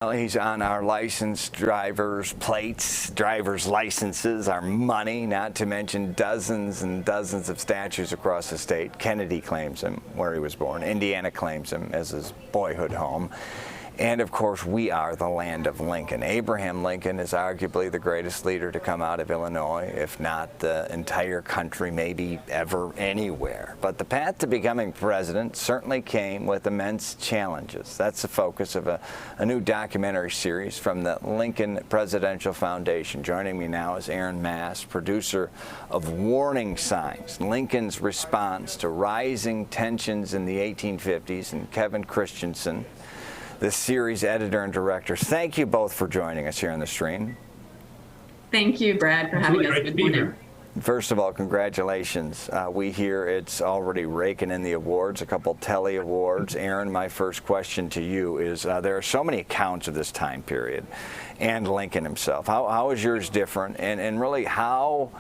Well, he's on our licensed driver's plates, driver's licenses, our money, not to mention dozens and dozens of statues across the state. Kennedy claims him where he was born. Indiana claims him as his boyhood home. And of course, we are the land of Lincoln. Abraham Lincoln is arguably the greatest leader to come out of Illinois, if not the entire country, maybe ever anywhere. But the path to becoming president certainly came with immense challenges. That's the focus of a new documentary series from the Lincoln Presidential Foundation. Joining me now is Aaron Mass, producer of Warning Signs, Lincoln's Response to Rising Tensions in the 1850s, and Kevin Christensen, the series editor and director. Thank you both for joining us here on the stream. Thank you, Brad, for having us. Good morning. First of all, congratulations. We hear it's already raking in the awards, a couple Telly Awards. Aaron, my first question to you is, there are so many accounts of this time period and Lincoln himself. How is yours different? And really how,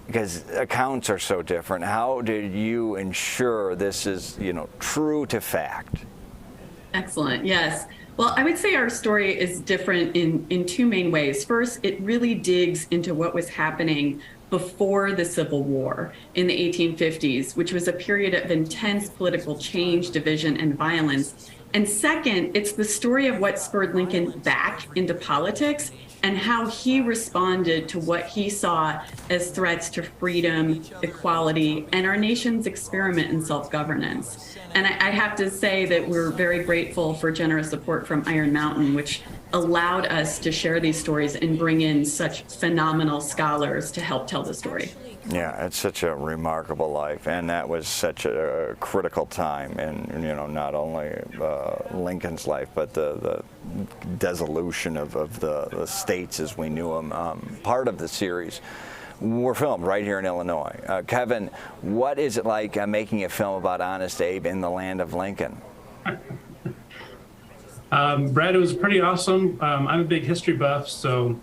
because accounts are so different, how did you ensure this is, true to fact? Excellent. Yes. Well, I would say our story is different in two main ways. First, it really digs into what was happening before the Civil War in the 1850s, which was a period of intense political change, division, and violence. And second, it's the story of what spurred Lincoln back into politics and how he responded to what he saw as threats to freedom, equality, and our nation's experiment in self-governance. And I have to say that we're very grateful for generous support from Iron Mountain, which allowed us to share these stories and bring in such phenomenal scholars to help tell the story. Yeah, it's such a remarkable life, and that was such a critical time in, not only Lincoln's life, but the dissolution of the states as we knew them. Part of the series were filmed right here in Illinois. Kevin, what is it like making a film about Honest Abe in the land of Lincoln? Brad, it was pretty awesome. I'm a big history buff, so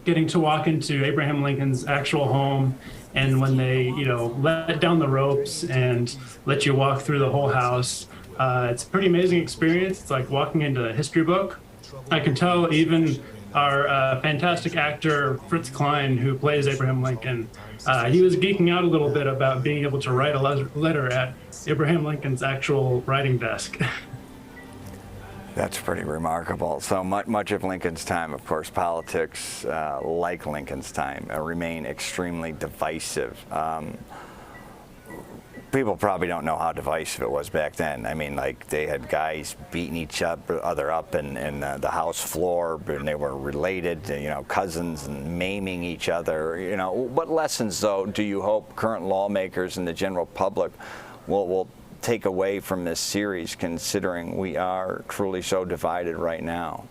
getting to walk into Abraham Lincoln's actual home, and when they, let down the ropes and let you walk through the whole house, it's a pretty amazing experience. It's like walking into a history book. I can tell even our fantastic actor, Fritz Klein, who plays Abraham Lincoln, he was geeking out a little bit about being able to write a letter at Abraham Lincoln's actual writing desk. That's pretty remarkable. So much of Lincoln's time, of course, politics, like Lincoln's time, remain extremely divisive. People probably don't know how divisive it was back then. I mean, like, they had guys beating each other up in the House floor, and they were related, cousins, and maiming each other. What lessons, though, do you hope current lawmakers and the general public will take away from this series, considering we are truly so divided right now?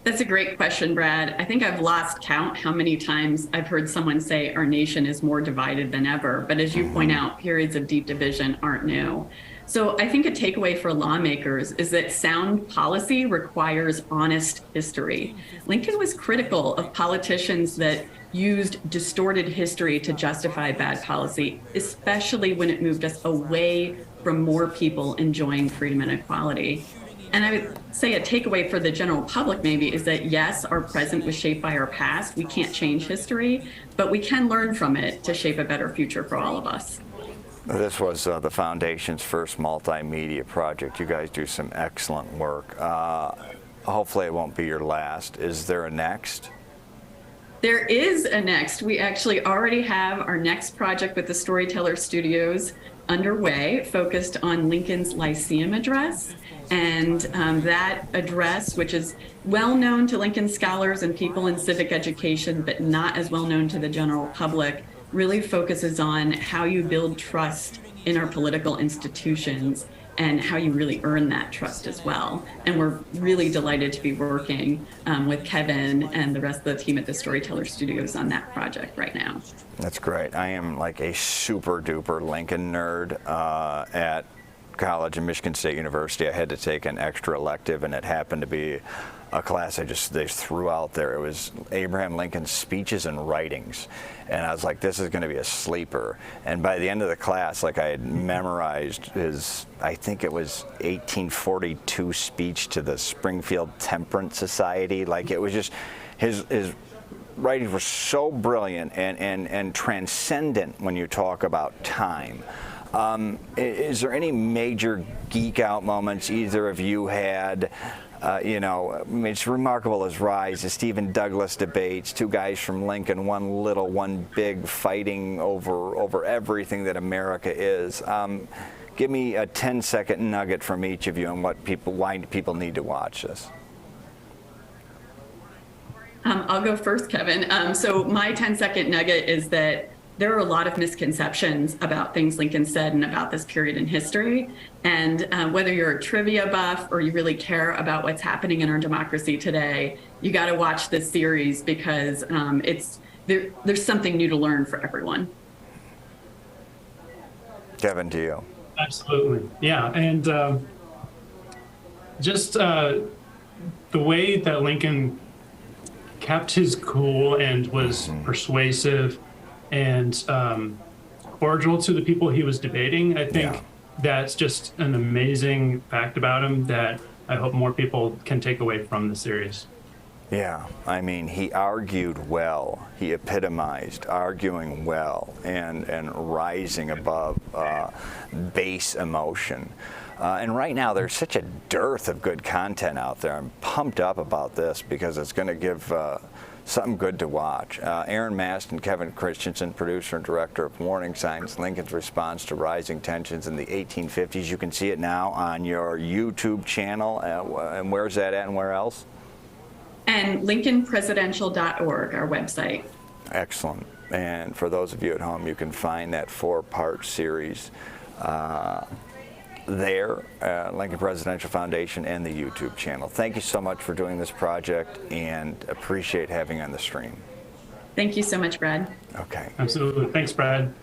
That's a great question, Brad. I think I've lost count how many times I've heard someone say our nation is more divided than ever. But as you point out, periods of deep division aren't new. So I think a takeaway for lawmakers is that sound policy requires honest history. Lincoln was critical of politicians that used distorted history to justify bad policy, especially when it moved us away from more people enjoying freedom and equality. And I would say a takeaway for the general public maybe is that, yes, our present was shaped by our past. We can't change history, but we can learn from it to shape a better future for all of us. This was the Foundation's first multimedia project. You guys do some excellent work. Hopefully it won't be your last. Is there a next? There is a next. We actually already have our next project with the Storyteller Studios underway, focused on Lincoln's Lyceum address. And that address, which is well known to Lincoln scholars and people in civic education, but not as well known to the general public, really focuses on how you build trust in our political institutions and how you really earn that trust as well. And we're really delighted to be working with Kevin and the rest of the team at the Storyteller Studios on that project right now. That's great. I am like a super duper Lincoln nerd at college and Michigan State University, I had to take an extra elective, and it happened to be a class they threw out there. It was Abraham Lincoln's speeches and writings. And I was like, this is going to be a sleeper. And by the end of the class, like, I had memorized his, I think it was 1842 speech to the Springfield Temperance Society. Like, it was just, his writings were so brilliant and transcendent when you talk about time. Is there any major geek out moments either of you had? You know, I mean, it's remarkable his rise, the Stephen Douglas debates, two guys from Lincoln, one little, one big, fighting over everything that America is. Give me a 10-second nugget from each of you on why people need to watch this. I'll go first, Kevin. So my 10-second nugget is that there are a lot of misconceptions about things Lincoln said and about this period in history. And whether you're a trivia buff or you really care about what's happening in our democracy today, you got to watch this series because there's something new to learn for everyone. Kevin, to you. Absolutely. Yeah. And just the way that Lincoln kept his cool and was persuasive and cordial to the people he was debating. I think that's just an amazing fact about him that I hope more people can take away from the series. Yeah, I mean, he argued well. He epitomized arguing well and rising above base emotion. And right now, there's such a dearth of good content out there. I'm pumped up about this because it's going to give something good to watch. Aaron Mast and Kevin Christensen, producer and director of Warning Signs, Lincoln's Response to Rising Tensions in the 1850s. You can see it now on your YouTube channel. And where's that at and where else? And lincolnpresidential.org, our website. Excellent. And for those of you at home, you can find that 4-part series there, Lincoln Presidential Foundation and the YouTube channel. Thank you so much for doing this project and appreciate having you on the stream. Thank you so much, Brad. Okay. Absolutely. Thanks, Brad.